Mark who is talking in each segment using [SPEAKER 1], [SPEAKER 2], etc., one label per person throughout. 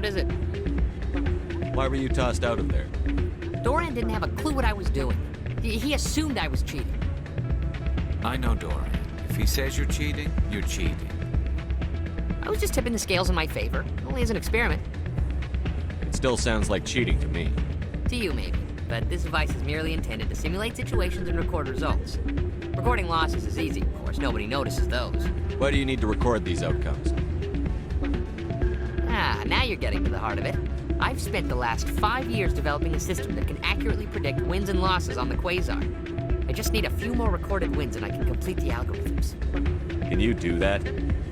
[SPEAKER 1] what is it?
[SPEAKER 2] Why were you tossed out of there?
[SPEAKER 1] Doran didn't have a clue what I was doing. He assumed I was cheating.
[SPEAKER 3] I know Doran. If he says you're cheating, you're cheating.
[SPEAKER 1] I was just tipping the scales in my favor, only as an experiment.
[SPEAKER 2] It still sounds like cheating to me.
[SPEAKER 1] To you, maybe. But this device is merely intended to simulate situations and record results. Recording losses is easy, of course. Nobody notices those.
[SPEAKER 2] Why do you need to record these outcomes?
[SPEAKER 1] Ah, now you're getting to the heart of it. I've spent the last 5 years developing a system that can accurately predict wins and losses on the quasar. I just need a few more recorded wins and I can complete the algorithms.
[SPEAKER 2] Can you do that?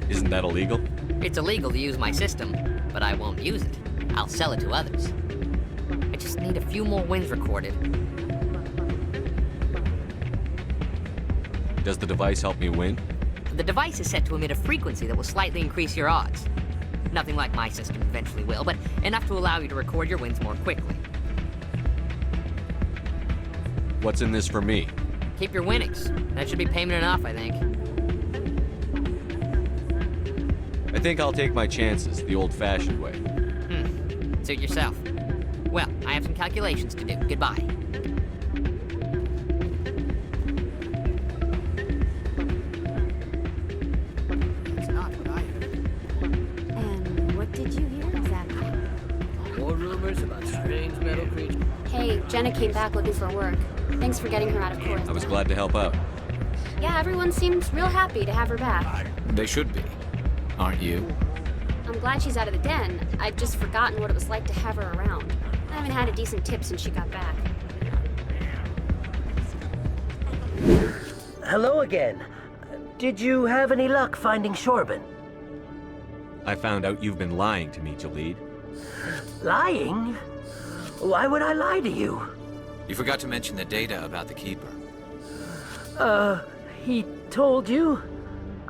[SPEAKER 2] Isn't that illegal?
[SPEAKER 1] It's illegal to use my system, but I won't use it. I'll sell it to others. I just need a few more wins recorded.
[SPEAKER 2] Does the device help me win?
[SPEAKER 1] The device is set to emit a frequency that will slightly increase your odds. Nothing like my system eventually will, but enough to allow you to record your wins more quickly.
[SPEAKER 2] What's in this for me?
[SPEAKER 1] Keep your winnings. That should be payment enough, I think.
[SPEAKER 2] I think I'll take my chances the old-fashioned way.
[SPEAKER 1] Suit yourself. Well, I have some calculations to do. Goodbye.
[SPEAKER 4] That's not what I heard.
[SPEAKER 5] And what did you hear exactly?
[SPEAKER 4] More rumors about strange metal creatures.
[SPEAKER 5] Hey, Jenna came back looking for work. Thanks for getting her out of court.
[SPEAKER 2] I was glad to help out.
[SPEAKER 5] Yeah, everyone seems real happy to have her back.
[SPEAKER 3] They should be. Aren't you?
[SPEAKER 5] I'm glad she's out of the den. I've just forgotten what it was like to have her around. I haven't had a decent tip since she got back.
[SPEAKER 6] Hello again. Did you have any luck finding Shorban?
[SPEAKER 2] I found out you've been lying to me, Jalid.
[SPEAKER 6] Lying? Why would I lie to you?
[SPEAKER 3] You forgot to mention the data about the Keeper.
[SPEAKER 6] He told you?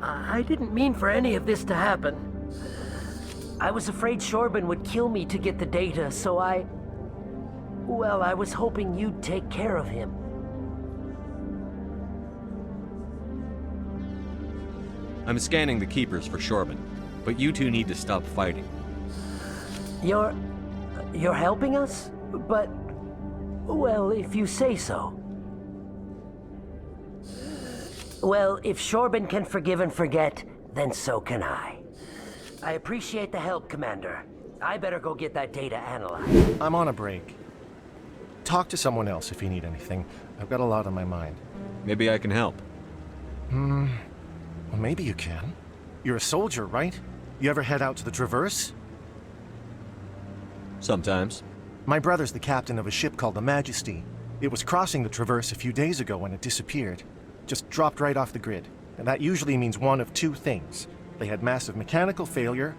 [SPEAKER 6] I didn't mean for any of this to happen. I was afraid Shorban would kill me to get the data, so well, I was hoping you'd take care of him.
[SPEAKER 2] I'm scanning the Keepers for Shorban, but you two need to stop fighting.
[SPEAKER 6] You're helping us? But, well, if you say so. Well, if Shorban can forgive and forget, then so can I appreciate the help, Commander. I better go get that data analyzed.
[SPEAKER 7] I'm on a break. Talk to someone else if you need anything. I've got a lot on my mind.
[SPEAKER 2] Maybe I can help.
[SPEAKER 7] Well, maybe you can. You're a soldier, right? You ever head out to the Traverse?
[SPEAKER 2] Sometimes.
[SPEAKER 7] My brother's the captain of a ship called the Majesty. It was crossing the Traverse a few days ago when it disappeared. Just dropped right off the grid. And that usually means one of two things. They had massive mechanical failure,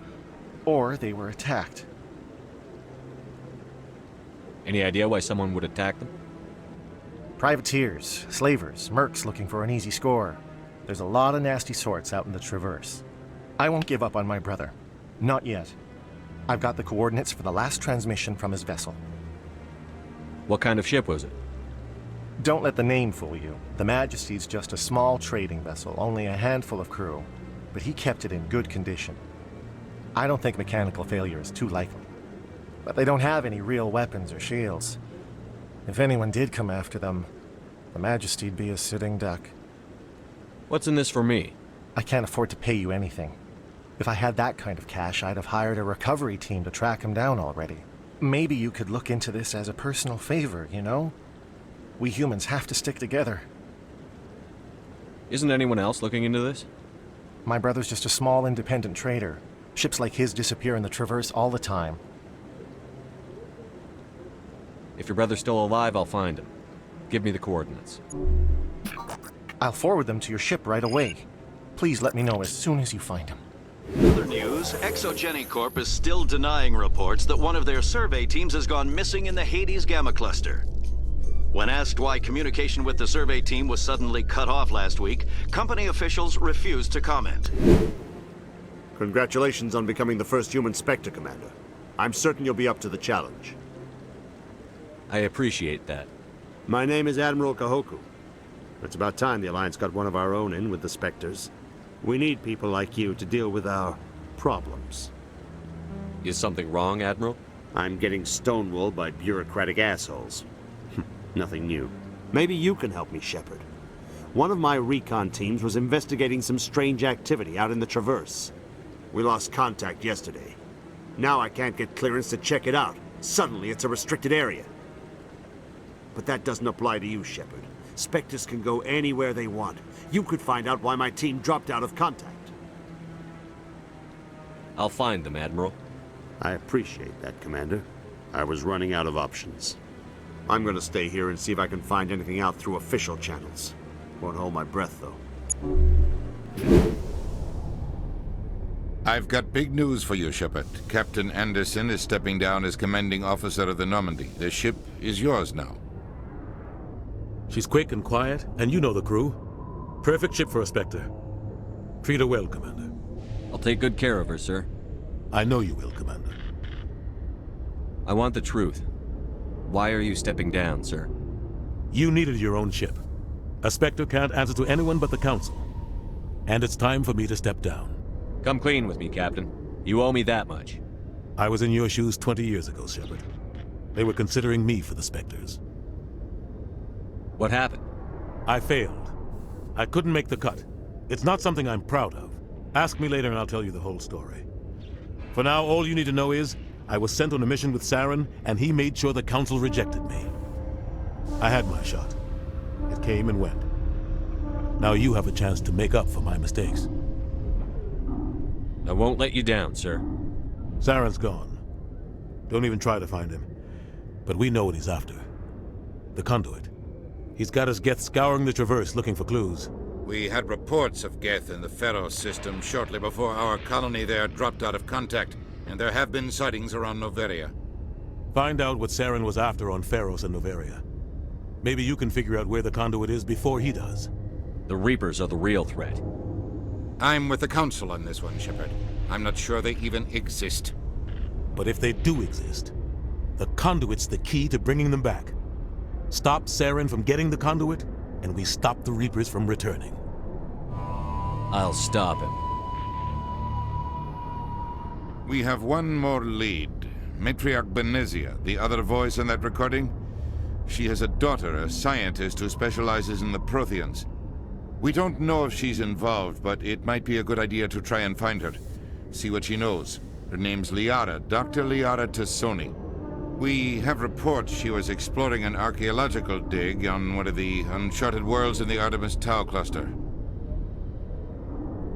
[SPEAKER 7] or they were attacked.
[SPEAKER 2] Any idea why someone would attack them?
[SPEAKER 7] Privateers, slavers, mercs looking for an easy score. There's a lot of nasty sorts out in the Traverse. I won't give up on my brother. Not yet. I've got the coordinates for the last transmission from his vessel.
[SPEAKER 2] What kind of ship was it?
[SPEAKER 7] Don't let the name fool you. The Majesty's just a small trading vessel, only a handful of crew. But he kept it in good condition. I don't think mechanical failure is too likely. But they don't have any real weapons or shields. If anyone did come after them, the Majesty'd be a sitting duck.
[SPEAKER 2] What's in this for me?
[SPEAKER 7] I can't afford to pay you anything. If I had that kind of cash, I'd have hired a recovery team to track him down already. Maybe you could look into this as a personal favor, you know? We humans have to stick together.
[SPEAKER 2] Isn't anyone else looking into this?
[SPEAKER 7] My brother's just a small independent trader. Ships like his disappear in the Traverse all the time.
[SPEAKER 2] If your brother's still alive, I'll find him. Give me the coordinates.
[SPEAKER 7] I'll forward them to your ship right away. Please let me know as soon as you find him.
[SPEAKER 8] Other news, Exogeny Corp is still denying reports that one of their survey teams has gone missing in the Hades Gamma Cluster. When asked why communication with the survey team was suddenly cut off last week, company officials refused to comment.
[SPEAKER 9] Congratulations on becoming the first human Spectre, Commander. I'm certain you'll be up to the challenge.
[SPEAKER 2] I appreciate that.
[SPEAKER 9] My name is Admiral Kahoku. It's about time the Alliance got one of our own in with the Spectres. We need people like you to deal with our problems.
[SPEAKER 2] Is something wrong, Admiral?
[SPEAKER 9] I'm getting stonewalled by bureaucratic assholes. Nothing new. Maybe you can help me, Shepard. One of my recon teams was investigating some strange activity out in the Traverse. We lost contact yesterday. Now I can't get clearance to check it out. Suddenly it's a restricted area. But that doesn't apply to you, Shepard. Spectres can go anywhere they want. You could find out why my team dropped out of contact.
[SPEAKER 2] I'll find them, Admiral.
[SPEAKER 9] I appreciate that, Commander. I was running out of options. I'm gonna stay here and see if I can find anything out through official channels. Won't hold my breath, though.
[SPEAKER 10] I've got big news for you, Shepard. Captain Anderson is stepping down as commanding officer of the Normandy. The ship is yours now.
[SPEAKER 11] She's quick and quiet, and you know the crew. Perfect ship for a Spectre. Treat her well, Commander.
[SPEAKER 2] I'll take good care of her, sir.
[SPEAKER 11] I know you will, Commander.
[SPEAKER 2] I want the truth. Why are you stepping down, sir?
[SPEAKER 11] You needed your own ship. A Spectre can't answer to anyone but the Council. And it's time for me to step down.
[SPEAKER 2] Come clean with me, Captain. You owe me that much.
[SPEAKER 11] I was in your shoes 20 years ago, Shepard. They were considering me for the Spectres.
[SPEAKER 2] What happened?
[SPEAKER 11] I failed. I couldn't make the cut. It's not something I'm proud of. Ask me later and I'll tell you the whole story. For now, all you need to know is, I was sent on a mission with Saren, and he made sure the Council rejected me. I had my shot. It came and went. Now you have a chance to make up for my mistakes.
[SPEAKER 2] I won't let you down, sir.
[SPEAKER 11] Saren's gone. Don't even try to find him. But we know what he's after. The conduit. He's got us Geth scouring the Traverse looking for clues.
[SPEAKER 10] We had reports of Geth in the Pharos system shortly before our colony there dropped out of contact, and there have been sightings around Noveria.
[SPEAKER 11] Find out what Saren was after on Pharos and Noveria. Maybe you can figure out where the conduit is before he does.
[SPEAKER 2] The Reapers are the real threat.
[SPEAKER 10] I'm with the Council on this one, Shepard. I'm not sure they even exist.
[SPEAKER 11] But if they do exist, the conduit's the key to bringing them back. Stop Saren from getting the conduit, and we stop the Reapers from returning.
[SPEAKER 2] I'll stop him.
[SPEAKER 10] We have one more lead. Matriarch Benezia, the other voice in that recording. She has a daughter, a scientist who specializes in the Protheans. We don't know if she's involved, but it might be a good idea to try and find her. See what she knows. Her name's Liara, Dr. Liara Tassoni. We have reports she was exploring an archaeological dig on one of the uncharted worlds in the Artemis Tau cluster.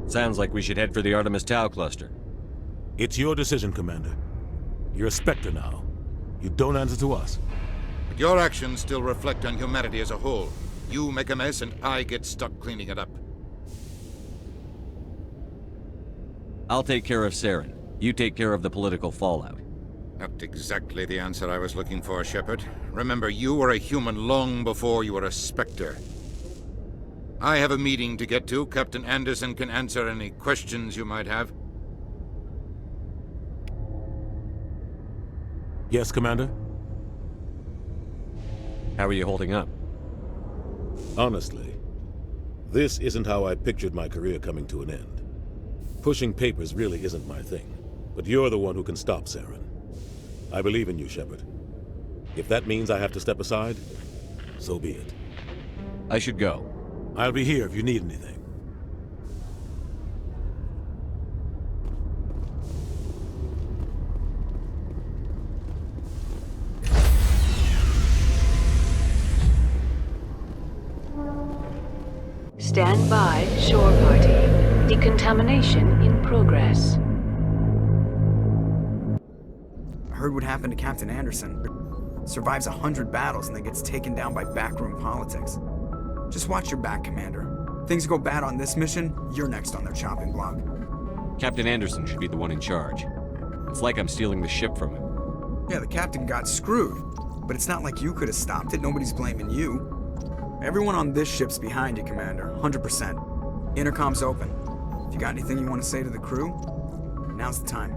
[SPEAKER 2] Sounds like we should head for the Artemis Tau cluster.
[SPEAKER 11] It's your decision, Commander. You're a Spectre now. You don't answer to us.
[SPEAKER 10] But your actions still reflect on humanity as a whole. You make a mess and I get stuck cleaning it up.
[SPEAKER 2] I'll take care of Saren. You take care of the political fallout.
[SPEAKER 10] Not exactly the answer I was looking for, Shepard. Remember, you were a human long before you were a Spectre. I have a meeting to get to. Captain Anderson can answer any questions you might have.
[SPEAKER 11] Yes, Commander?
[SPEAKER 2] How are you holding up?
[SPEAKER 11] Honestly, this isn't how I pictured my career coming to an end. Pushing papers really isn't my thing, but you're the one who can stop Saren. I believe in you, Shepard. If that means I have to step aside, so be it.
[SPEAKER 2] I should go.
[SPEAKER 11] I'll be here if you need anything.
[SPEAKER 12] Stand by, shore party. Decontamination in progress.
[SPEAKER 13] I heard what happened to Captain Anderson. Survives 100 battles and then gets taken down by backroom politics. Just watch your back, Commander. Things go bad on this mission, you're next on their chopping block.
[SPEAKER 2] Captain Anderson should be the one in charge. It's like I'm stealing the ship from him.
[SPEAKER 13] Yeah, the captain got screwed. But it's not like you could have stopped it. Nobody's blaming you. Everyone on this ship's behind you, Commander. 100%. Intercom's open. If you got anything you want to say to the crew, now's the time.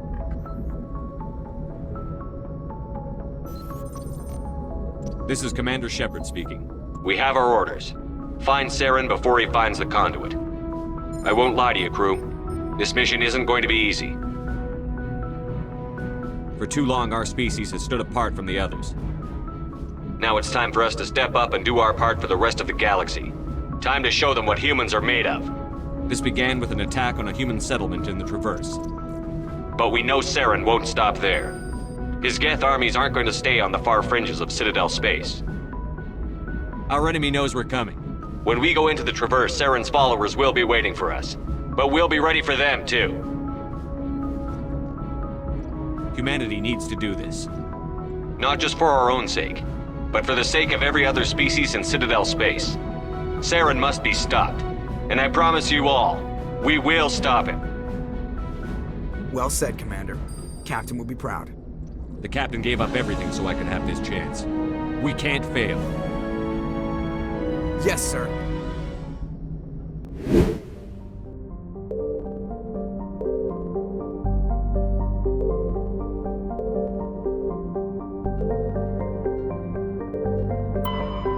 [SPEAKER 2] This is Commander Shepard speaking. We have our orders. Find Saren before he finds the conduit. I won't lie to you, crew. This mission isn't going to be easy. For too long, our species has stood apart from the others. Now it's time for us to step up and do our part for the rest of the galaxy. Time to show them what humans are made of. This began with an attack on a human settlement in the Traverse. But we know Saren won't stop there. His Geth armies aren't going to stay on the far fringes of Citadel space. Our enemy knows we're coming. When we go into the Traverse, Saren's followers will be waiting for us. But we'll be ready for them, too. Humanity needs to do this. Not just for our own sake, but for the sake of every other species in Citadel space. Saren must be stopped. And I promise you all, we will stop him.
[SPEAKER 13] Well said, Commander. Captain will be proud.
[SPEAKER 2] The captain gave up everything so I could have this chance. We can't fail.
[SPEAKER 13] Yes, sir.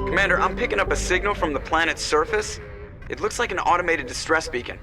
[SPEAKER 13] Commander, I'm picking up a signal from the planet's surface. It looks like an automated distress beacon.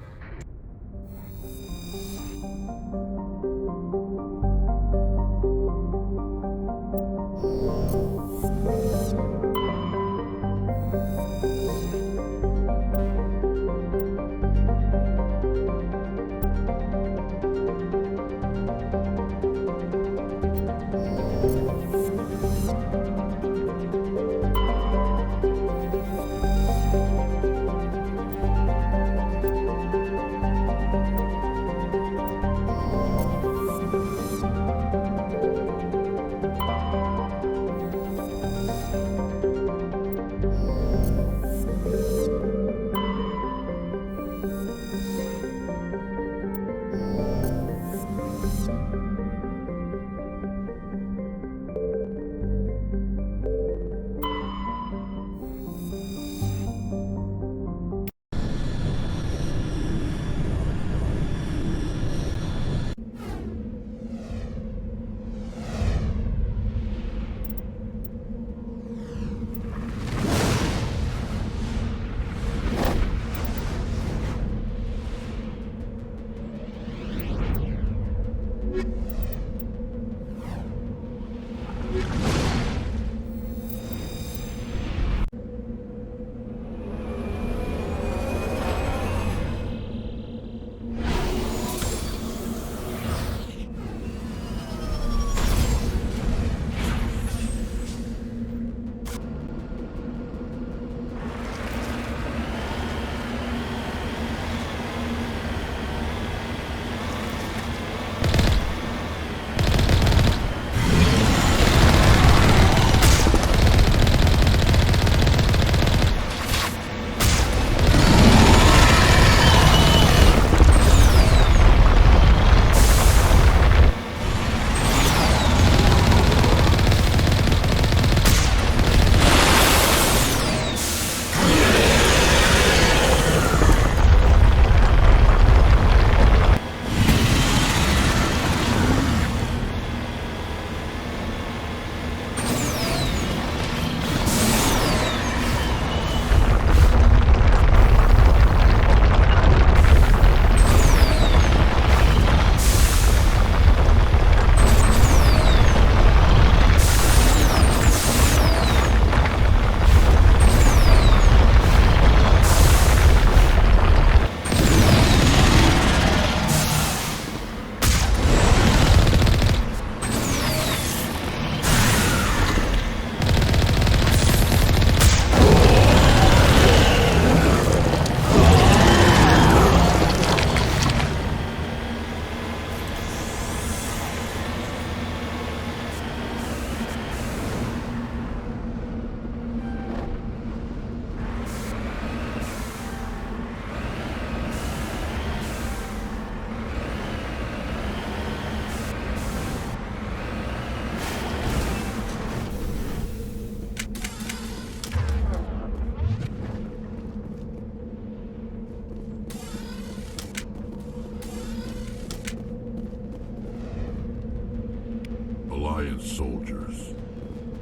[SPEAKER 14] Alliance soldiers.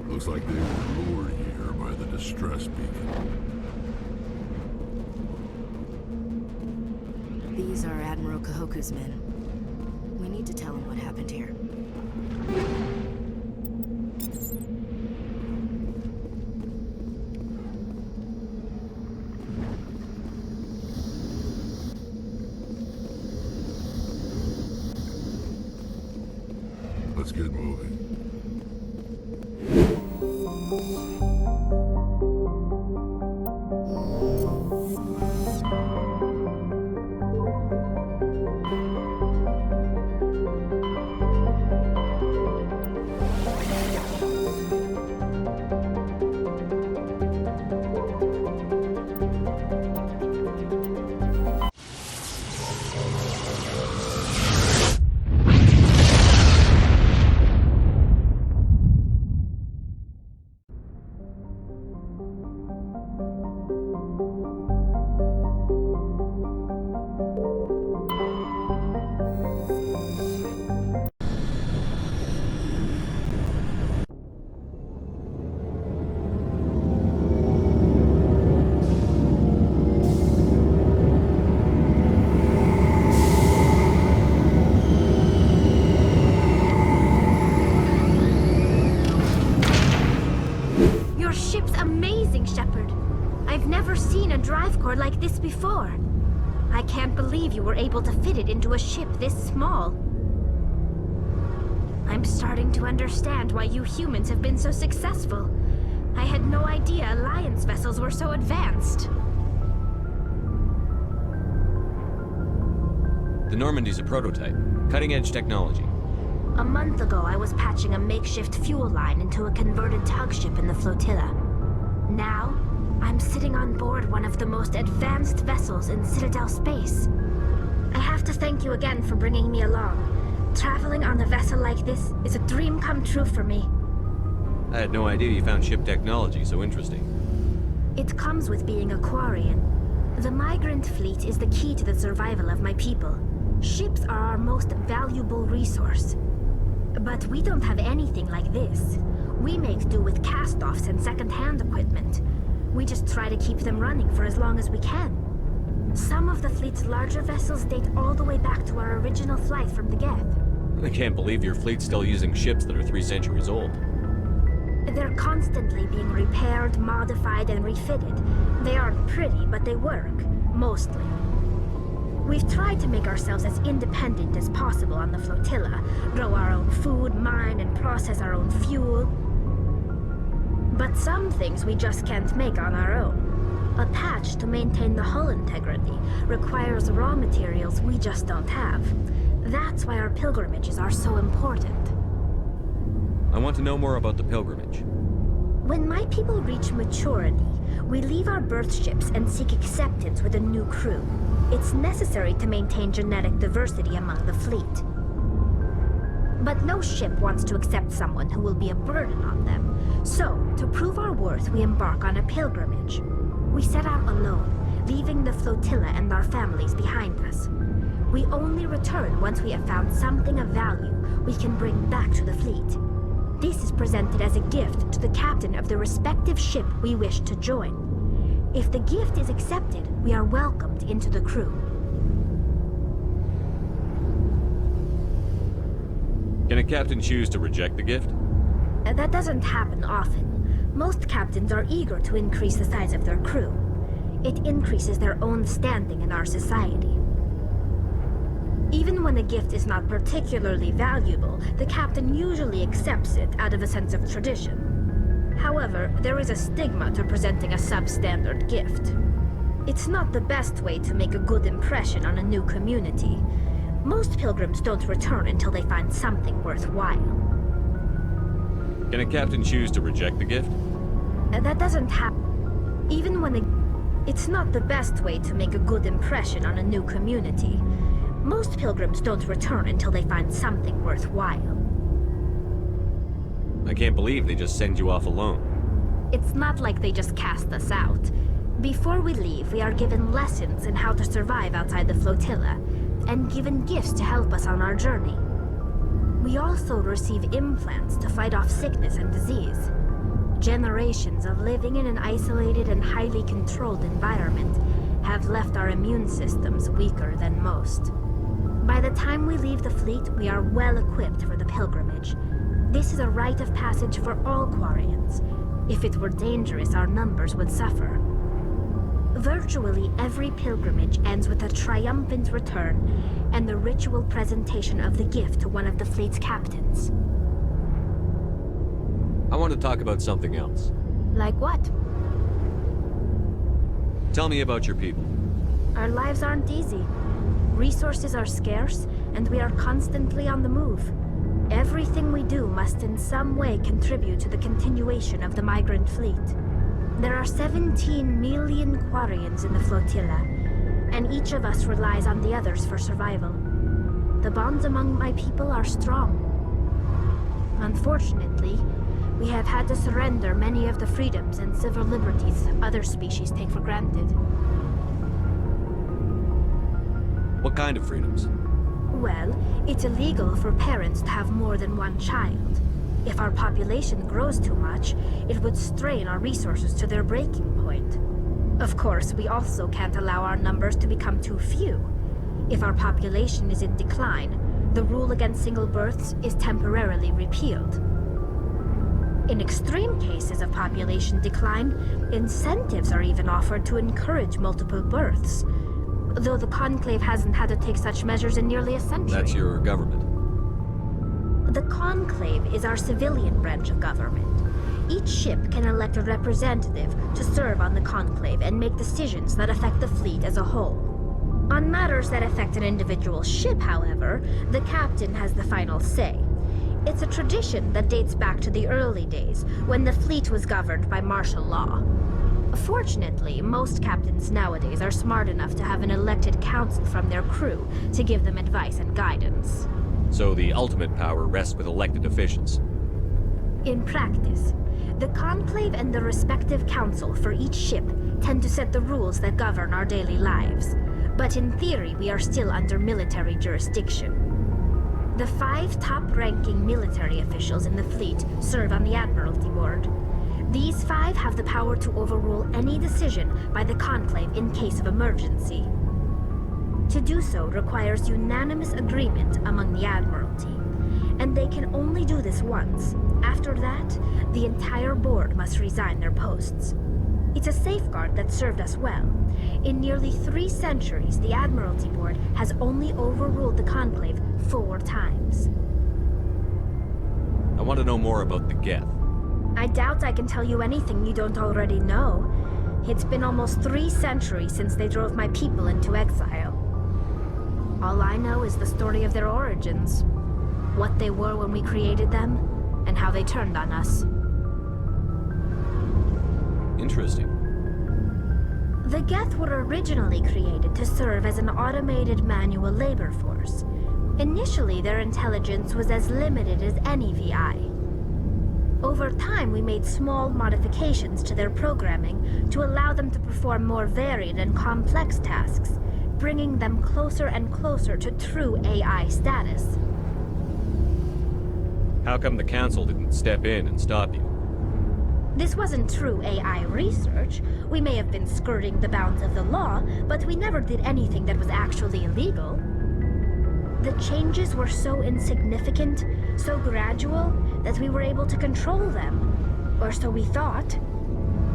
[SPEAKER 14] Looks like they were lured here by the distress beacon.
[SPEAKER 15] These are Admiral Kahoku's men. We need to tell him what happened here.
[SPEAKER 14] Let's get moving.
[SPEAKER 15] Your ship's amazing, Shepard. I've never seen a drive core like this before. I can't believe you were able to fit it into a ship this small. I'm starting to understand why you humans have been so successful. I had no idea Alliance vessels were so advanced.
[SPEAKER 2] The Normandy's a prototype. Cutting-edge technology.
[SPEAKER 15] A month ago, I was patching a makeshift fuel line into a converted tug ship in the flotilla. Now, I'm sitting on board one of the most advanced vessels in Citadel space. I have to thank you again for bringing me along. Traveling on a vessel like this is a dream come true for me.
[SPEAKER 2] I had no idea you found ship technology so interesting.
[SPEAKER 15] It comes with being a Quarian. The migrant fleet is the key to the survival of my people. Ships are our most valuable resource. But we don't have anything like this. We make do with cast-offs and second-hand equipment. We just try to keep them running for as long as we can. Some of the fleet's larger vessels date all the way back to our original flight from the Geth.
[SPEAKER 2] I can't believe your fleet's still using ships that are 3 centuries old.
[SPEAKER 15] They're constantly being repaired, modified, and refitted. They aren't pretty, but they work. Mostly. We've tried to make ourselves as independent as possible on the flotilla, grow our own food, mine, and process our own fuel. But some things we just can't make on our own. A patch to maintain the hull integrity requires raw materials we just don't have. That's why our pilgrimages are so important.
[SPEAKER 2] I want to know more about the pilgrimage.
[SPEAKER 15] When my people reach maturity, we leave our birth ships and seek acceptance with a new crew. It's necessary to maintain genetic diversity among the fleet. But no ship wants to accept someone who will be a burden on them. So, to prove our worth, we embark on a pilgrimage. We set out alone, leaving the flotilla and our families behind us. We only return once we have found something of value we can bring back to the fleet. This is presented as a gift to the captain of the respective ship we wish to join. If the gift is accepted, we are welcomed into the crew.
[SPEAKER 2] Can a captain choose to reject the gift?
[SPEAKER 15] That doesn't happen often. Most captains are eager to increase the size of their crew. It increases their own standing in our society. Even when a gift is not particularly valuable, the captain usually accepts it out of a sense of tradition. However, there is a stigma to presenting a substandard gift. It's not the best way to make a good impression on a new community. Most pilgrims don't return until they find something worthwhile.
[SPEAKER 2] Can a captain choose to reject the gift?
[SPEAKER 15] That doesn't happen. Even when it's not the best way to make a good impression on a new community. Most pilgrims don't return until they find something worthwhile.
[SPEAKER 2] I can't believe they just send you off alone.
[SPEAKER 15] It's not like they just cast us out. Before we leave, we are given lessons in how to survive outside the flotilla, and given gifts to help us on our journey. We also receive implants to fight off sickness and disease. Generations of living in an isolated and highly controlled environment have left our immune systems weaker than most. By the time we leave the fleet, we are well equipped for the pilgrimage. This is a rite of passage for all Quarians. If it were dangerous, our numbers would suffer. Virtually every pilgrimage ends with a triumphant return and the ritual presentation of the gift to one of the fleet's captains.
[SPEAKER 2] I want to talk about something else.
[SPEAKER 15] Like what?
[SPEAKER 2] Tell me about your people.
[SPEAKER 15] Our lives aren't easy. Resources are scarce, and we are constantly on the move. Everything we do must in some way contribute to the continuation of the migrant fleet. There are 17 million Quarians in the flotilla, and each of us relies on the others for survival. The bonds among my people are strong. Unfortunately, we have had to surrender many of the freedoms and civil liberties other species take for granted.
[SPEAKER 2] What kind of freedoms?
[SPEAKER 15] Well, it's illegal for parents to have more than one child. If our population grows too much, it would strain our resources to their breaking point. Of course, we also can't allow our numbers to become too few. If our population is in decline, the rule against single births is temporarily repealed. In extreme cases of population decline, incentives are even offered to encourage multiple births, though the Conclave hasn't had to take such measures in nearly a century.
[SPEAKER 2] That's your government.
[SPEAKER 15] The Conclave is our civilian branch of government. Each ship can elect a representative to serve on the Conclave and make decisions that affect the fleet as a whole. On matters that affect an individual ship, however, the captain has the final say. It's a tradition that dates back to the early days, when the fleet was governed by martial law. Fortunately, most captains nowadays are smart enough to have an elected council from their crew to give them advice and guidance.
[SPEAKER 2] So the ultimate power rests with elected officials.
[SPEAKER 15] In practice, the Conclave and the respective council for each ship tend to set the rules that govern our daily lives. But in theory, we are still under military jurisdiction. The 5 top-ranking military officials in the fleet serve on the Admiralty Board. These 5 have the power to overrule any decision by the Conclave in case of emergency. To do so requires unanimous agreement among the Admiralty, and they can only do this once. After that, the entire board must resign their posts. It's a safeguard that served us well. In nearly 3 centuries, the Admiralty Board has only overruled the Conclave 4 times.
[SPEAKER 2] I want to know more about the Geth.
[SPEAKER 15] I doubt I can tell you anything you don't already know. It's been almost 3 centuries since they drove my people into exile. All I know is the story of their origins, what they were when we created them, and how they turned on us.
[SPEAKER 2] Interesting.
[SPEAKER 15] The Geth were originally created to serve as an automated manual labor force. Initially, their intelligence was as limited as any VI. Over time, we made small modifications to their programming to allow them to perform more varied and complex tasks, bringing them closer and closer to true AI status.
[SPEAKER 2] How come the Council didn't step in and stop you?
[SPEAKER 15] This wasn't true AI research. We may have been skirting the bounds of the law, but we never did anything that was actually illegal. The changes were so insignificant, so gradual, that we were able to control them. Or so we thought.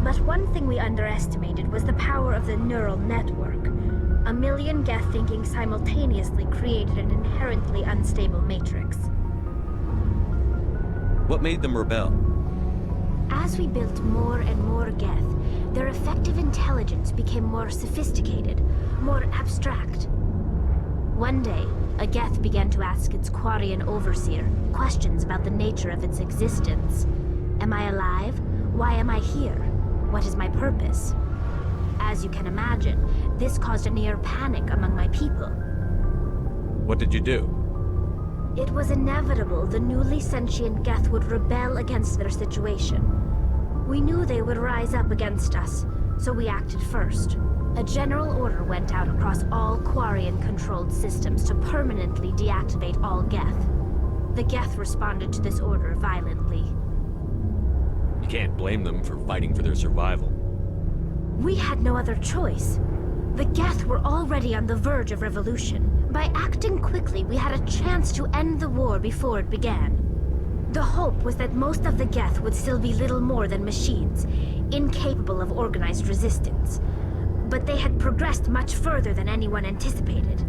[SPEAKER 15] But one thing we underestimated was the power of the neural network. 1 million Geth thinking simultaneously created an inherently unstable matrix.
[SPEAKER 2] What made them rebel?
[SPEAKER 15] As we built more and more Geth, their effective intelligence became more sophisticated, more abstract. One day, a Geth began to ask its Quarian overseer questions about the nature of its existence. Am I alive? Why am I here? What is my purpose? As you can imagine, this caused a near panic among my people.
[SPEAKER 2] What did you do?
[SPEAKER 15] It was inevitable the newly sentient Geth would rebel against their situation. We knew they would rise up against us, so we acted first. A general order went out across all Quarian-controlled systems to permanently deactivate all Geth. The Geth responded to this order violently.
[SPEAKER 2] You can't blame them for fighting for their survival.
[SPEAKER 15] We had no other choice. The Geth were already on the verge of revolution. By acting quickly, we had a chance to end the war before it began. The hope was that most of the Geth would still be little more than machines, incapable of organized resistance. But they had progressed much further than anyone anticipated.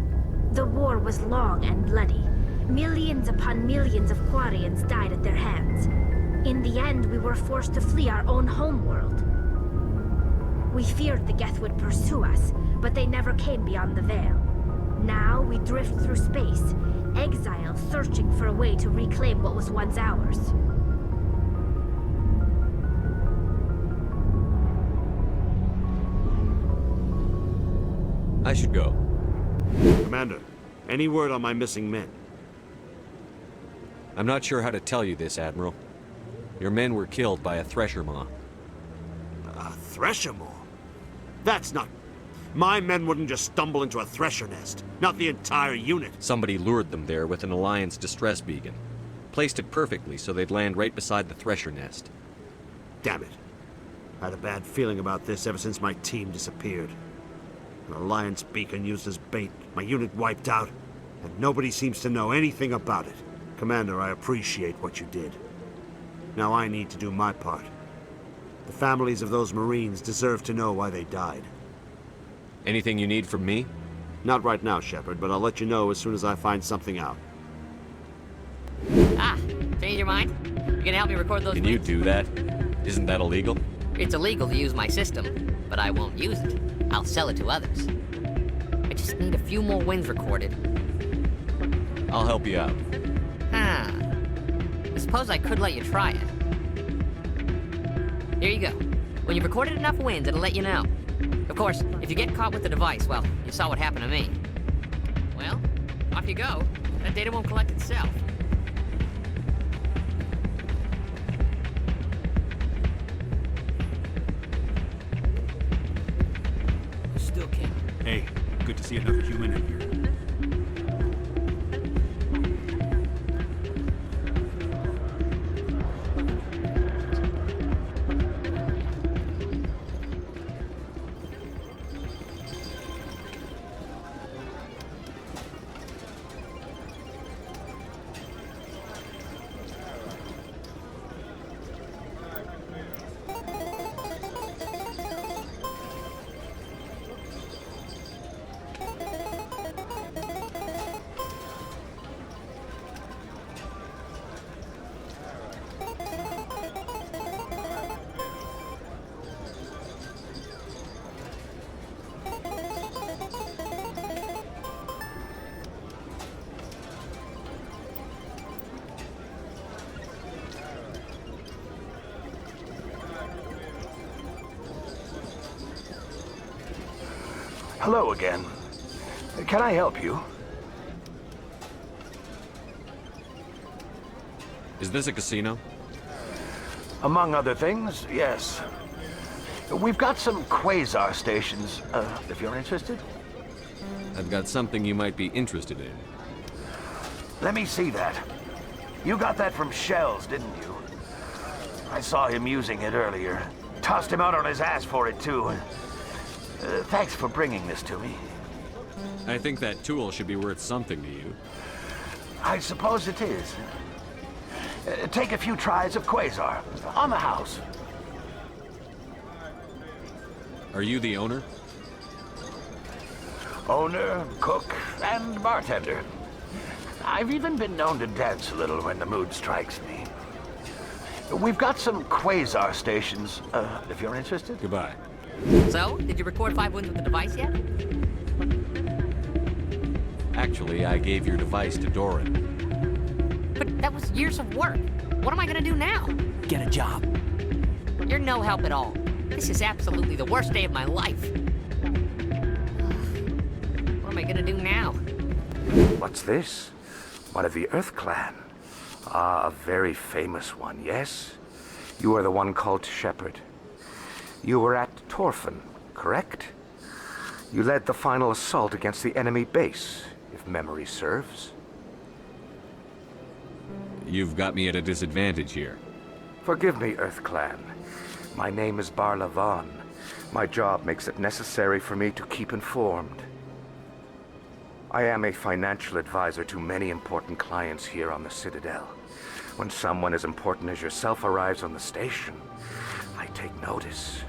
[SPEAKER 15] The war was long and bloody. Millions upon millions of Quarians died at their hands. In the end, we were forced to flee our own homeworld. We feared the Geth would pursue us, but they never came beyond the Veil. Now we drift through space, exile searching for a way to reclaim what was once ours.
[SPEAKER 2] I should go.
[SPEAKER 9] Commander, any word on my missing men?
[SPEAKER 2] I'm not sure how to tell you this, Admiral. Your men were killed by a thresher maw.
[SPEAKER 9] A thresher maw? That's not... My men wouldn't just stumble into a thresher nest. Not the entire unit.
[SPEAKER 2] Somebody lured them there with an Alliance distress beacon. Placed it perfectly so they'd land right beside the thresher nest.
[SPEAKER 9] Damn it. I had a bad feeling about this ever since my team disappeared. An Alliance beacon used as bait, my unit wiped out, and nobody seems to know anything about it. Commander, I appreciate what you did. Now I need to do my part. The families of those Marines deserve to know why they died.
[SPEAKER 2] Anything you need from me?
[SPEAKER 9] Not right now, Shepard, but I'll let you know as soon as I find something out.
[SPEAKER 1] Ah, change your mind? You gonna help me record those
[SPEAKER 2] Can you
[SPEAKER 1] winds?
[SPEAKER 2] do that? Isn't that illegal?
[SPEAKER 1] It's illegal to use my system, but I won't use it. I'll sell it to others. I just need a few more winds recorded.
[SPEAKER 2] I'll help you out.
[SPEAKER 1] Ah. I suppose I could let you try it. Here you go. When you've recorded enough winds, it'll let you know. Of course, if you get caught with the device, well, you saw what happened to me. Well, off you go. That data won't collect itself.
[SPEAKER 4] Still can't.
[SPEAKER 16] Hey, good to see another human in here.
[SPEAKER 17] Hello again. Can I help you?
[SPEAKER 2] Is this a casino?
[SPEAKER 17] Among other things, yes. We've got some quasar stations, if you're interested.
[SPEAKER 2] I've got something you might be interested in.
[SPEAKER 17] Let me see that. You got that from Shells, didn't you? I saw him using it earlier. Tossed him out on his ass for it, too. Thanks for bringing this to me.
[SPEAKER 2] I think that tool should be worth something to you.
[SPEAKER 17] I suppose it is. Take a few tries of quasar. On the house.
[SPEAKER 2] Are you the owner?
[SPEAKER 17] Owner, cook, and bartender. I've even been known to dance a little when the mood strikes me. We've got some quasar stations, if you're interested.
[SPEAKER 2] Goodbye.
[SPEAKER 1] So, did you record 5 winds with the device yet?
[SPEAKER 2] Actually, I gave your device to Doran.
[SPEAKER 1] But that was years of work. What am I gonna do now?
[SPEAKER 4] Get a job.
[SPEAKER 1] You're no help at all. This is absolutely the worst day of my life. What am I gonna do now?
[SPEAKER 17] What's this? One of the Earth Clan. Ah, a very famous one, yes? You are the one called Shepard. You were at Torfan, correct? You led the final assault against the enemy base, if memory serves.
[SPEAKER 2] You've got me at a disadvantage here.
[SPEAKER 17] Forgive me, Earth Clan. My name is Barla Vaughn. My job makes it necessary for me to keep informed. I am a financial advisor to many important clients here on the Citadel. When someone as important as yourself arrives on the station, I take notice.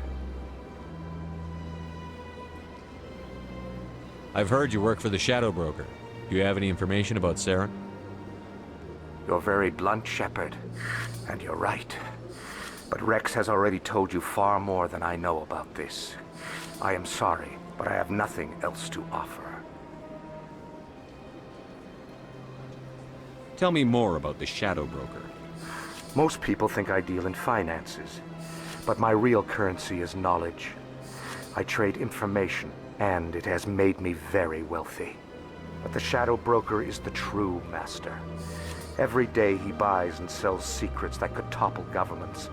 [SPEAKER 2] I've heard you work for the Shadow Broker. Do you have any information about Saren?
[SPEAKER 17] You're very blunt, Shepard, and you're right. But Rex has already told you far more than I know about this. I am sorry, but I have nothing else to offer.
[SPEAKER 2] Tell me more about the Shadow Broker.
[SPEAKER 17] Most people think I deal in finances, but my real currency is knowledge. I trade information, and it has made me very wealthy. But the Shadow Broker is the true master. Every day he buys and sells secrets that could topple governments,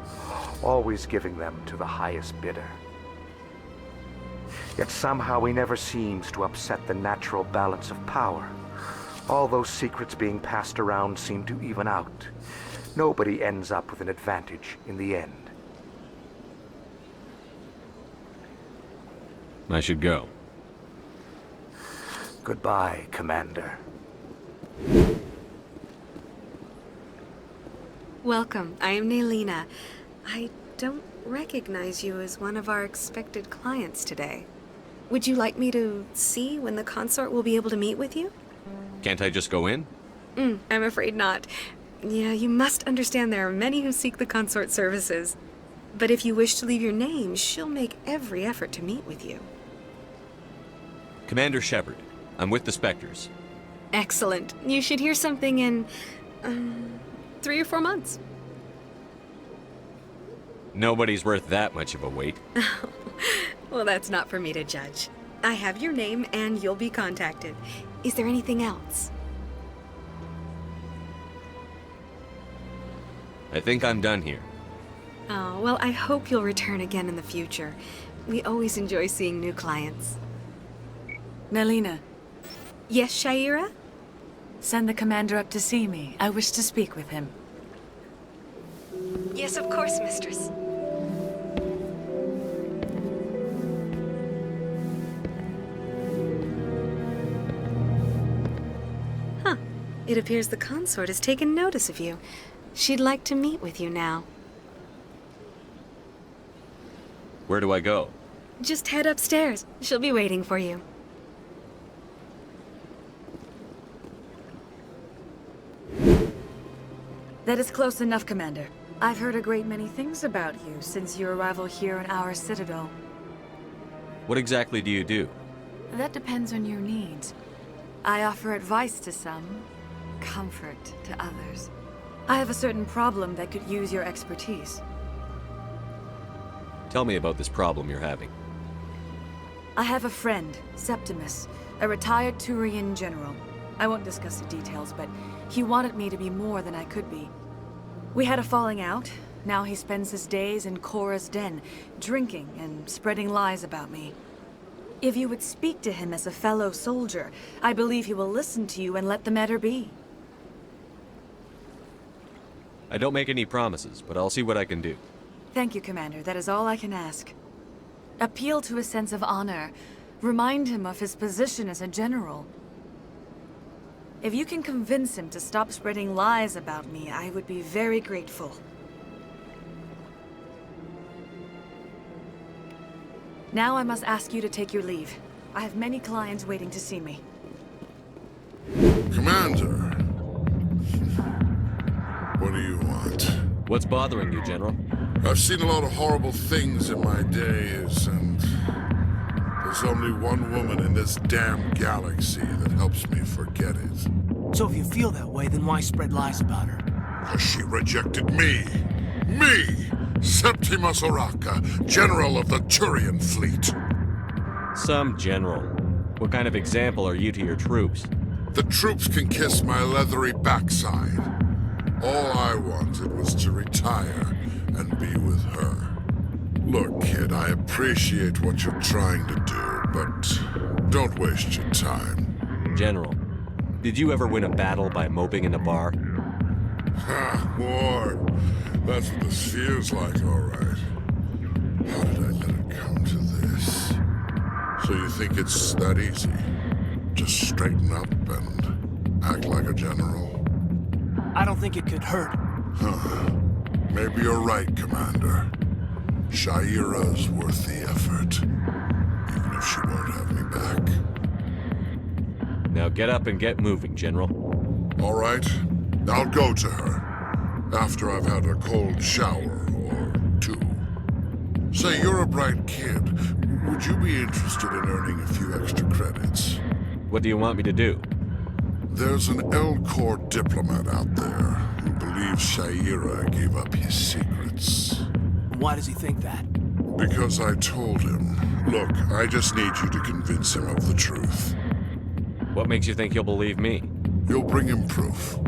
[SPEAKER 17] always giving them to the highest bidder. Yet somehow he never seems to upset the natural balance of power. All those secrets being passed around seem to even out. Nobody ends up with an advantage in the end.
[SPEAKER 2] I should go.
[SPEAKER 17] Goodbye, Commander.
[SPEAKER 18] Welcome. I am Nelina. I don't recognize you as one of our expected clients today. Would you like me to see when the consort will be able to meet with you?
[SPEAKER 2] Can't I just go in?
[SPEAKER 18] I'm afraid not. Yeah, you must understand there are many who seek the consort services. But if you wish to leave your name, she'll make every effort to meet with you.
[SPEAKER 2] Commander Shepard, I'm with the Spectres.
[SPEAKER 18] Excellent. You should hear something in 3 or 4 months.
[SPEAKER 2] Nobody's worth that much of a wait.
[SPEAKER 18] Well, that's not for me to judge. I have your name and you'll be contacted. Is there anything else?
[SPEAKER 2] I think I'm done here.
[SPEAKER 18] Oh, well, I hope you'll return again in the future. We always enjoy seeing new clients.
[SPEAKER 19] Nelina.
[SPEAKER 18] Yes, Shaira?
[SPEAKER 19] Send the commander up to see me. I wish to speak with him.
[SPEAKER 18] Yes, of course, mistress. Huh. It appears the consort has taken notice of you. She'd like to meet with you now.
[SPEAKER 2] Where do I go?
[SPEAKER 18] Just head upstairs. She'll be waiting for you.
[SPEAKER 19] That is close enough, Commander. I've heard a great many things about you since your arrival here in our citadel.
[SPEAKER 2] What exactly do you do?
[SPEAKER 19] That depends on your needs. I offer advice to some, comfort to others. I have a certain problem that could use your expertise.
[SPEAKER 2] Tell me about this problem you're having.
[SPEAKER 19] I have a friend, Septimus, a retired Turian general. I won't discuss the details, but he wanted me to be more than I could be. We had a falling out. Now he spends his days in Korra's den, drinking and spreading lies about me. If you would speak to him as a fellow soldier, I believe he will listen to you and let the matter be.
[SPEAKER 2] I don't make any promises, but I'll see what I can do.
[SPEAKER 19] Thank you, Commander. That is all I can ask. Appeal to his sense of honor. Remind him of his position as a general. If you can convince him to stop spreading lies about me, I would be very grateful. Now I must ask you to take your leave. I have many clients waiting to see me.
[SPEAKER 14] Commander. What do you want?
[SPEAKER 2] What's bothering you, General?
[SPEAKER 14] I've seen a lot of horrible things in my days, and there's only one woman in this damn galaxy that helps me forget it.
[SPEAKER 4] So if you feel that way, then why spread lies about her?
[SPEAKER 14] Because she rejected me! Me! Septimus Oraka, General of the Turian Fleet.
[SPEAKER 2] Some general. What kind of example are you to your troops?
[SPEAKER 14] The troops can kiss my leathery backside. All I wanted was to retire and be with her. Look, kid, I appreciate what you're trying to do, but don't waste your time.
[SPEAKER 2] General, did you ever win a battle by moping in a bar?
[SPEAKER 14] Ha, war. That's what this feels like, all right. How did I let it come to this? So you think it's that easy? Just straighten up and act like a general?
[SPEAKER 4] I don't think it could hurt.
[SPEAKER 14] Maybe you're right, Commander. Shaira's worth the effort, even if she won't have me back.
[SPEAKER 2] Now get up and get moving, General.
[SPEAKER 14] All right, I'll go to her, after I've had a cold shower or two. Say, you're a bright kid. Would you be interested in earning a few extra credits?
[SPEAKER 2] What do you want me to do?
[SPEAKER 14] There's an L-Corps diplomat out there who believes Shaira gave up his secrets.
[SPEAKER 4] Why does he think that?
[SPEAKER 14] Because I told him. Look, I just need you to convince him of the truth.
[SPEAKER 2] What makes you think he'll believe me?
[SPEAKER 14] You'll bring him proof.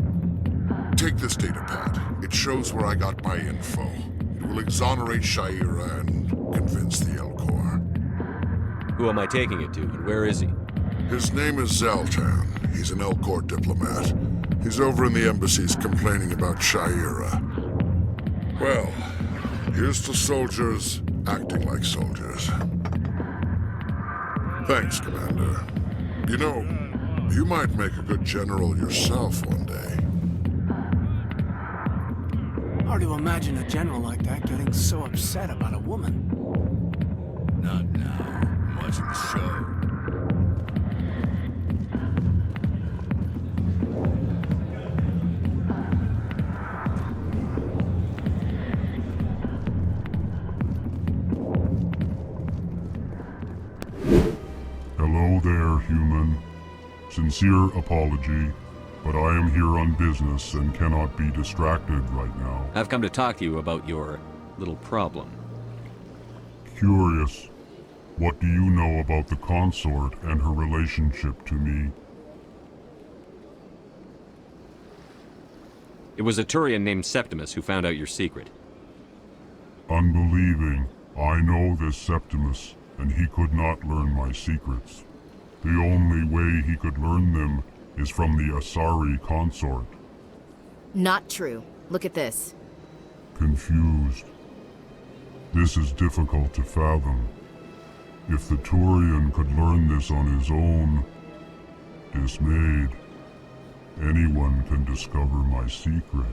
[SPEAKER 14] Take this data pad. It shows where I got my info. It will exonerate Shaira and convince the L-Corps.
[SPEAKER 2] Who am I taking it to, and where is he?
[SPEAKER 14] His name is Zaltan. He's an L-Corps diplomat. He's over in the embassies complaining about Shaira. Well, here's to soldiers acting like soldiers. Thanks, Commander. You know, you might make a good general yourself one day.
[SPEAKER 4] Hard to imagine a general like that getting so upset about a woman.
[SPEAKER 16] Not now. I'm watching the show.
[SPEAKER 20] Hello there, human. Sincere apology, but I am here on business and cannot be distracted right now.
[SPEAKER 2] I've come to talk to you about your little problem.
[SPEAKER 20] Curious. What do you know about the consort and her relationship to me?
[SPEAKER 2] It was a Turian named Septimus who found out your secret.
[SPEAKER 20] Unbelieving. I know this Septimus, and he could not learn my secrets. The only way he could learn them is from the Asari consort.
[SPEAKER 21] Not true. Look at this.
[SPEAKER 20] Confused. This is difficult to fathom. If the Turian could learn this on his own, dismayed, anyone can discover my secret.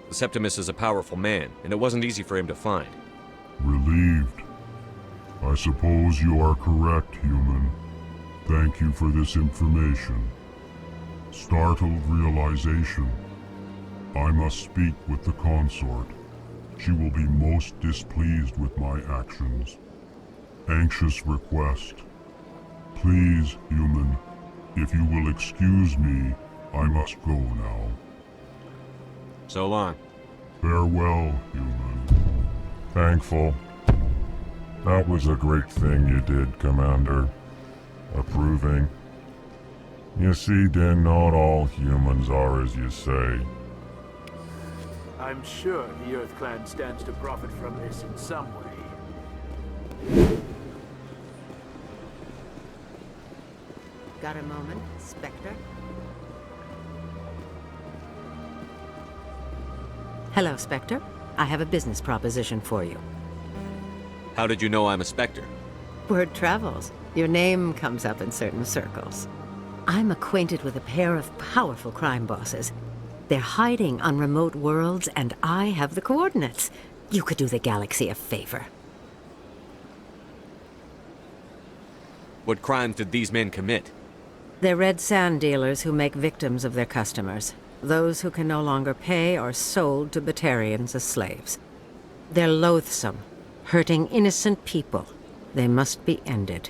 [SPEAKER 2] Septimus is a powerful man, and it wasn't easy for him to find.
[SPEAKER 20] Relieved. I suppose you are correct, human. Thank you for this information. Startled realization. I must speak with the consort. She will be most displeased with my actions. Anxious request. Please, human, if you will excuse me, I must go now.
[SPEAKER 2] So long.
[SPEAKER 20] Farewell, human.
[SPEAKER 22] Thankful. That was a great thing you did, Commander. Approving. You see, then, not all humans are as you say.
[SPEAKER 23] I'm sure the Earth Clan stands to profit from this in some way.
[SPEAKER 21] Got a moment, Spectre? Hello, Spectre. I have a business proposition for you.
[SPEAKER 2] How did you know I'm a Spectre?
[SPEAKER 21] Word travels. Your name comes up in certain circles. I'm acquainted with a pair of powerful crime bosses. They're hiding on remote worlds, and I have the coordinates. You could do the galaxy a favor.
[SPEAKER 2] What crimes did these men commit?
[SPEAKER 21] They're red sand dealers who make victims of their customers. Those who can no longer pay are sold to Batarians as slaves. They're loathsome, hurting innocent people. They must be ended.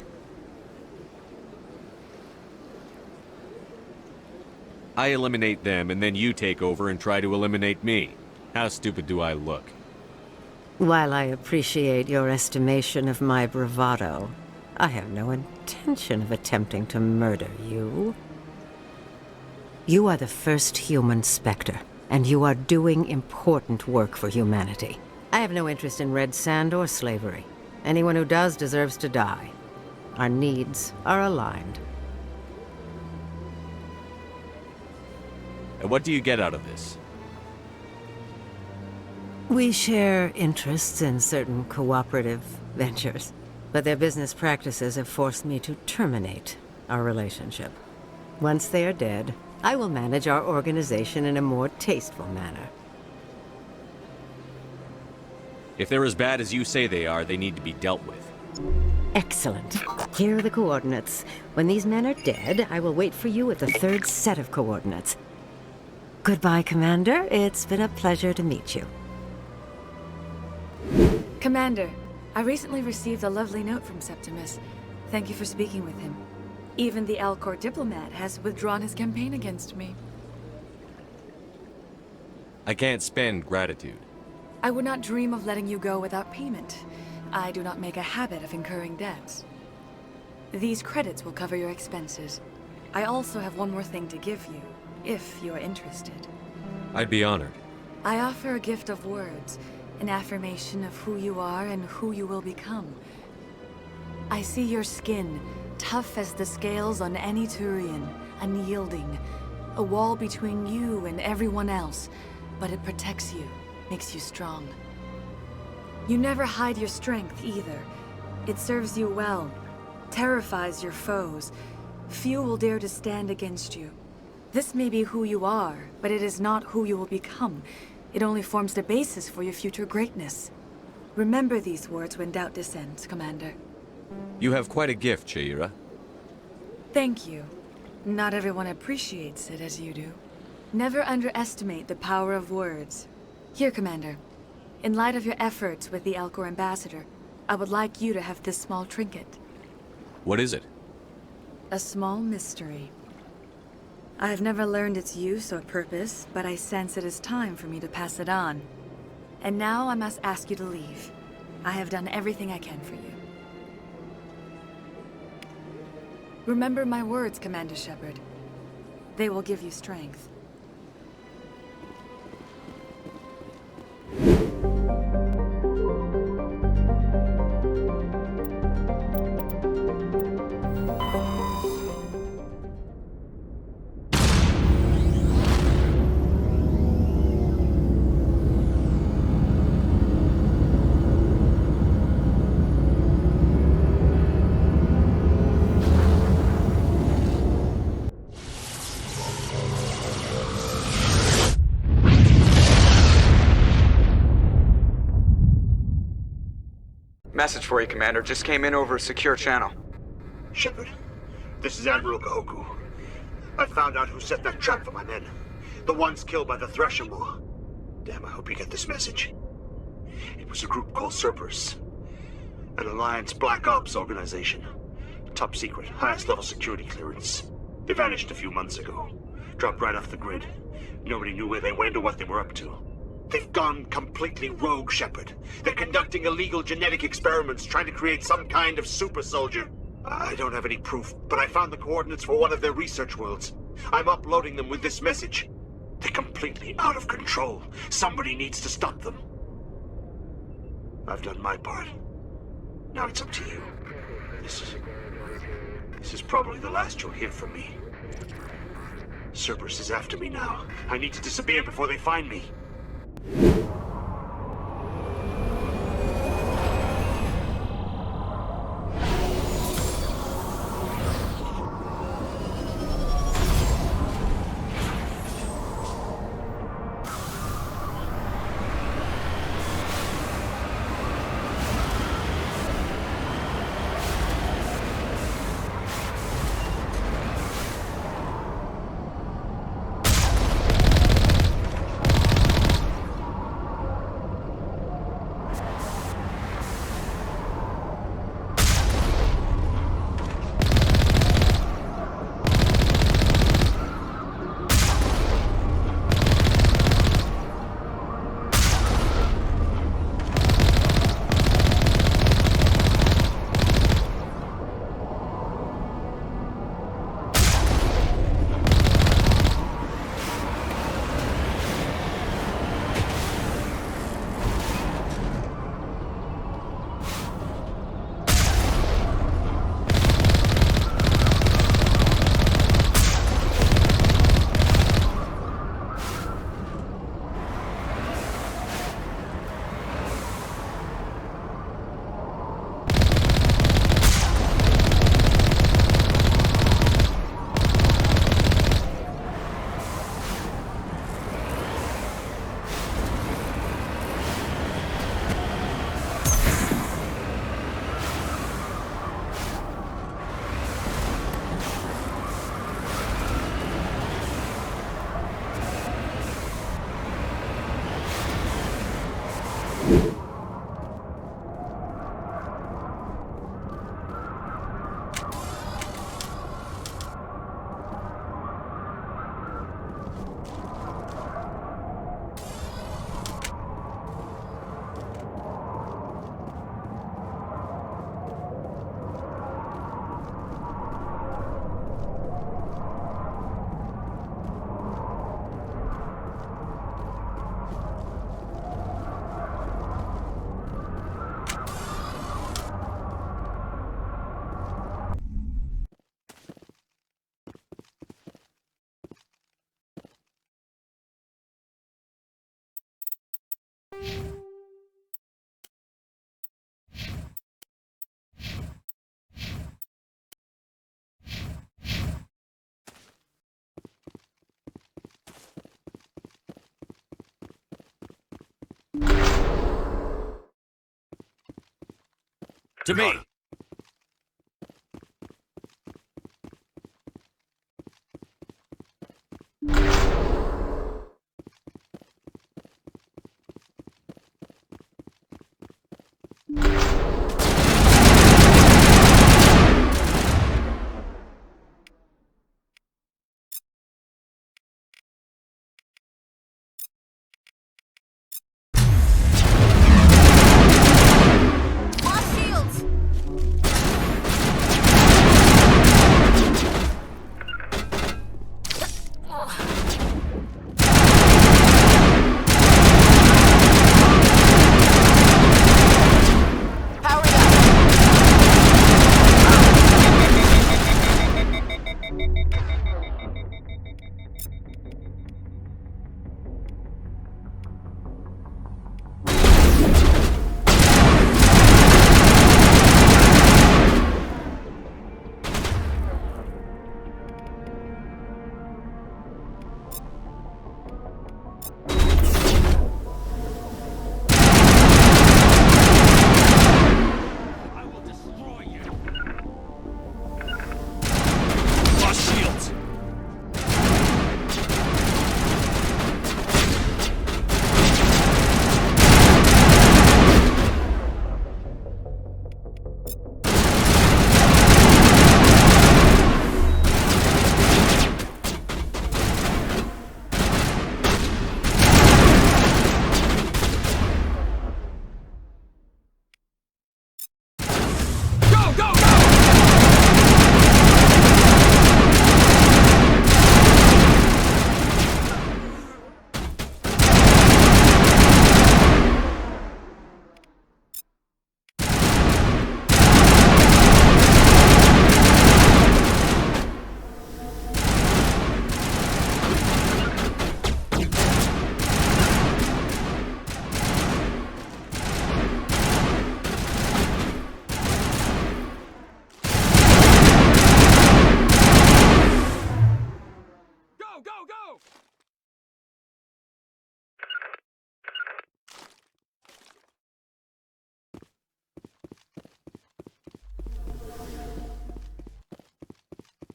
[SPEAKER 2] I eliminate them, and then you take over and try to eliminate me. How stupid do I look?
[SPEAKER 21] While I appreciate your estimation of my bravado, I have no intention of attempting to murder you. You are the first human Spectre, and you are doing important work for humanity. I have no interest in red sand or slavery. Anyone who does deserves to die. Our needs are aligned.
[SPEAKER 2] And what do you get out of this?
[SPEAKER 21] We share interests in certain cooperative ventures, but their business practices have forced me to terminate our relationship. Once they are dead, I will manage our organization in a more tasteful manner.
[SPEAKER 2] If they're as bad as you say they are, they need to be dealt with.
[SPEAKER 21] Excellent. Here are the coordinates. When these men are dead, I will wait for you at the third set of coordinates. Goodbye, Commander. It's been a pleasure to meet you.
[SPEAKER 19] Commander, I recently received a lovely note from Septimus. Thank you for speaking with him. Even the Alcor diplomat has withdrawn his campaign against me.
[SPEAKER 2] I can't spend gratitude.
[SPEAKER 19] I would not dream of letting you go without payment. I do not make a habit of incurring debts. These credits will cover your expenses. I also have one more thing to give you, if you are interested.
[SPEAKER 2] I'd be honored.
[SPEAKER 19] I offer a gift of words, an affirmation of who you are and who you will become. I see your skin, tough as the scales on any Turian, unyielding, a wall between you and everyone else, but it protects you, makes you strong. You never hide your strength either. It serves you well, terrifies your foes. Few will dare to stand against you. This may be who you are, but it is not who you will become. It only forms the basis for your future greatness. Remember these words when doubt descends, Commander.
[SPEAKER 2] You have quite a gift, Shaira.
[SPEAKER 19] Thank you. Not everyone appreciates it as you do. Never underestimate the power of words. Here, Commander. In light of your efforts with the Alcor ambassador, I would like you to have this small trinket.
[SPEAKER 2] What is it?
[SPEAKER 19] A small mystery. I have never learned its use or purpose, but I sense it is time for me to pass it on. And now I must ask you to leave. I have done everything I can for you. Remember my words, Commander Shepard. They will give you strength.
[SPEAKER 3] Message for you, Commander. Just came in over a secure channel.
[SPEAKER 9] Shepard, this is Admiral Kahoku. I found out who set that trap for my men. The ones killed by the Thresher Maw. Damn, I hope you get this message. It was a group called Cerberus. An Alliance Black Ops organization. Top secret, highest level security clearance. They vanished a few months ago. Dropped right off the grid. Nobody knew where they went or what they were up to. They've gone completely rogue, Shepard. They're conducting illegal genetic experiments, trying to create some kind of super soldier. I don't have any proof, but I found the coordinates for one of their research worlds. I'm uploading them with this message. They're completely out of control. Somebody needs to stop them. I've done my part. Now it's up to you. This is probably the last you'll hear from me. Cerberus is after me now. I need to disappear before they find me.
[SPEAKER 2] To me!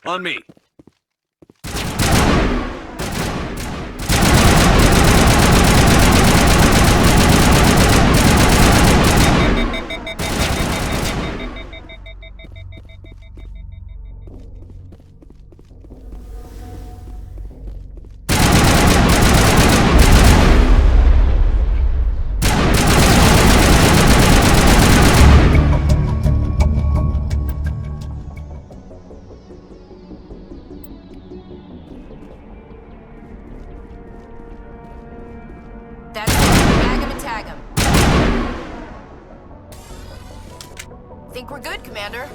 [SPEAKER 2] On me.
[SPEAKER 5] That's it. Bag him and tag him. Think we're good, Commander.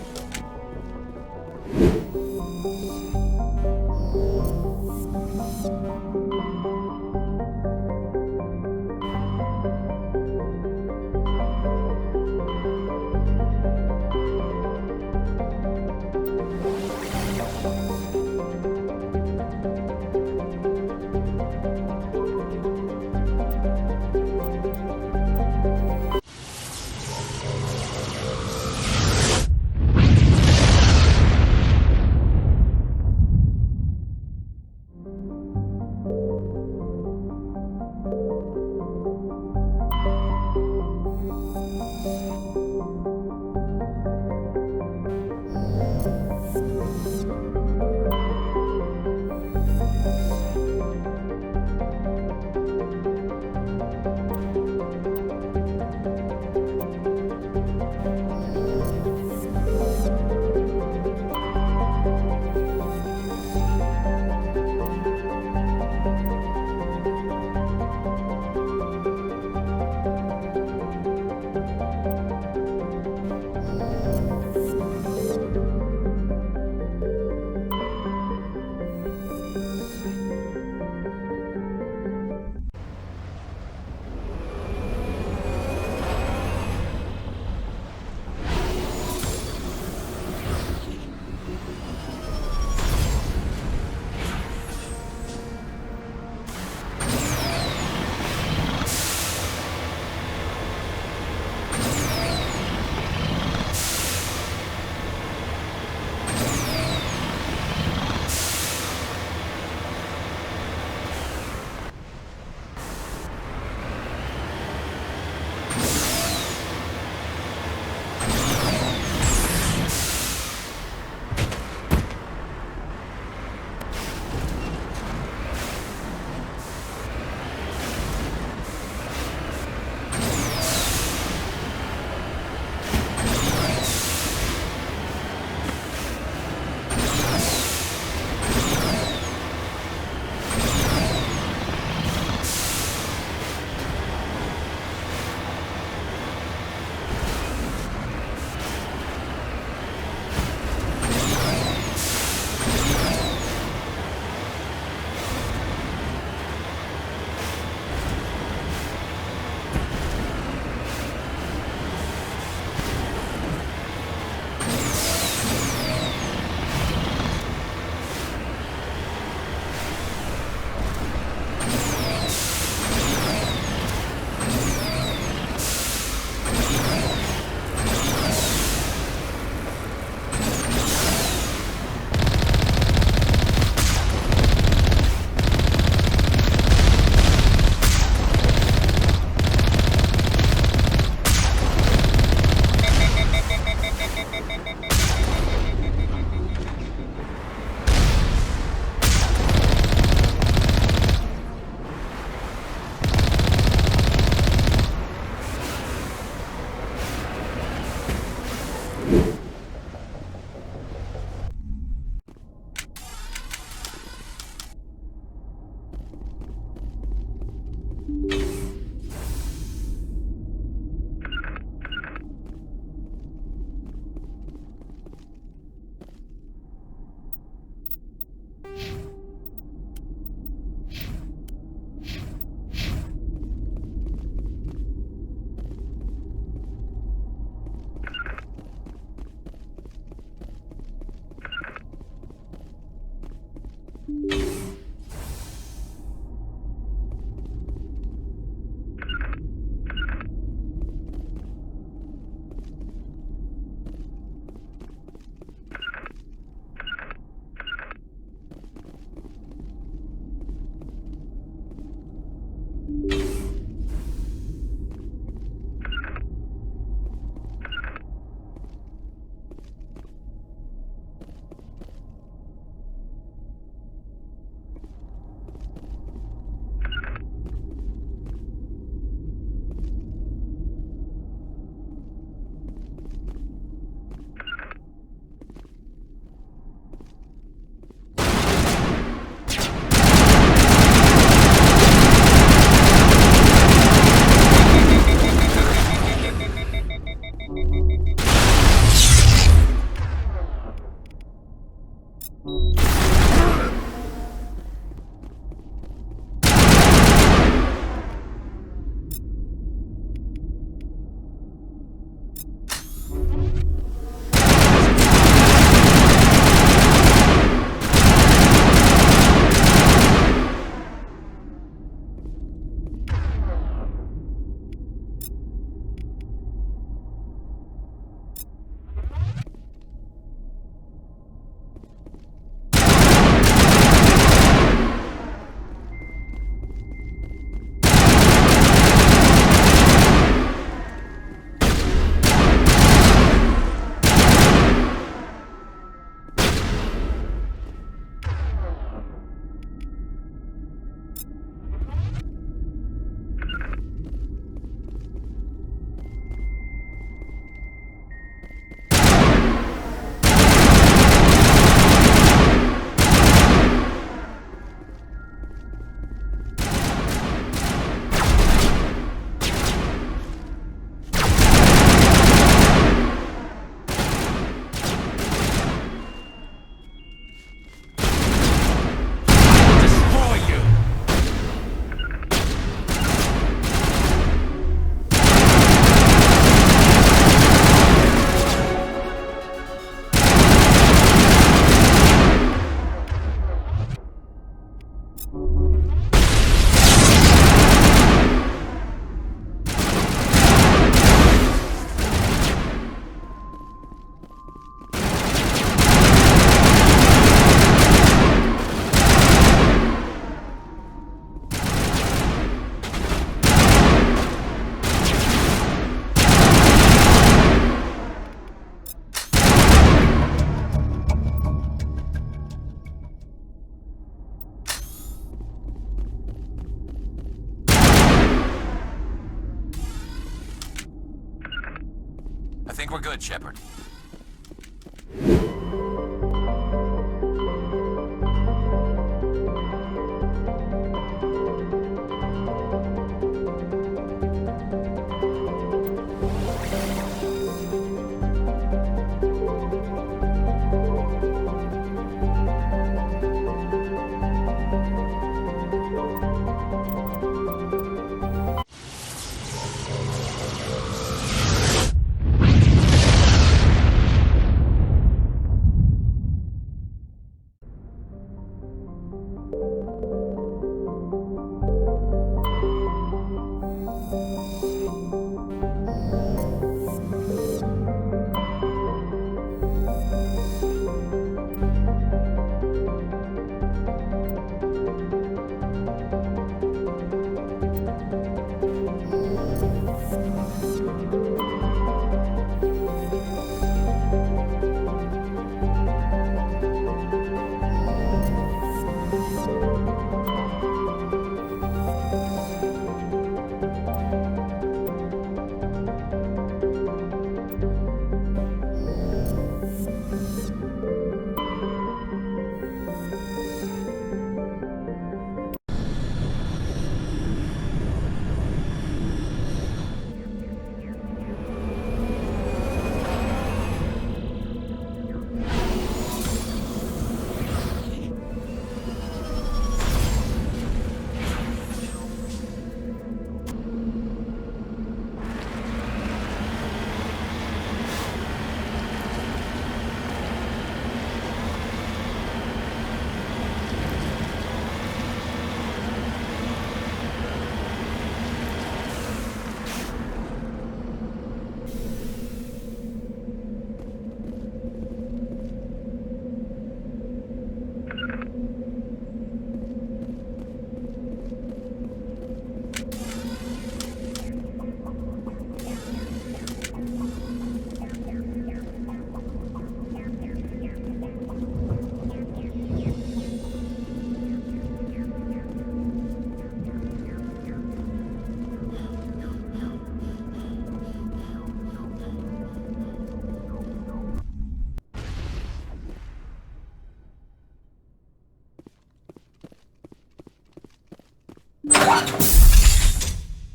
[SPEAKER 16] I think we're good, Shepard.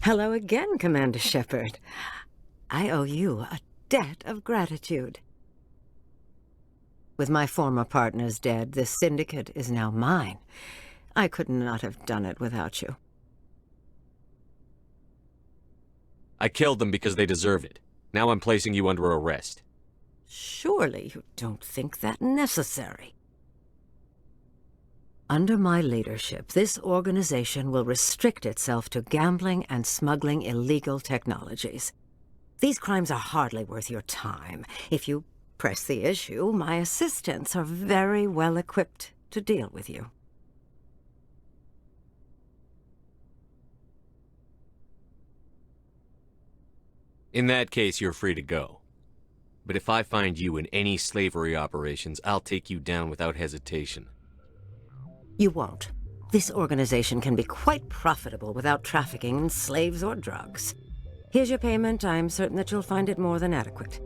[SPEAKER 21] Hello again, Commander Shepard. I owe you a debt of gratitude. With my former partners dead, this syndicate is now mine. I could not have done it without you.
[SPEAKER 2] I killed them because they deserve it. Now I'm placing you under arrest.
[SPEAKER 21] Surely you don't think that necessary. Under my leadership, this organization will restrict itself to gambling and smuggling illegal technologies. These crimes are hardly worth your time. If you press the issue, my assistants are very well equipped to deal with you.
[SPEAKER 2] In that case, you're free to go. But if I find you in any slavery operations, I'll take you down without hesitation.
[SPEAKER 21] You won't. This organization can be quite profitable without trafficking in slaves or drugs. Here's your payment. I'm certain that you'll find it more than adequate.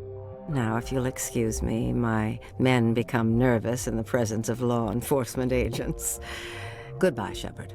[SPEAKER 21] Now, if you'll excuse me, my men become nervous in the presence of law enforcement agents. Goodbye, Shepard.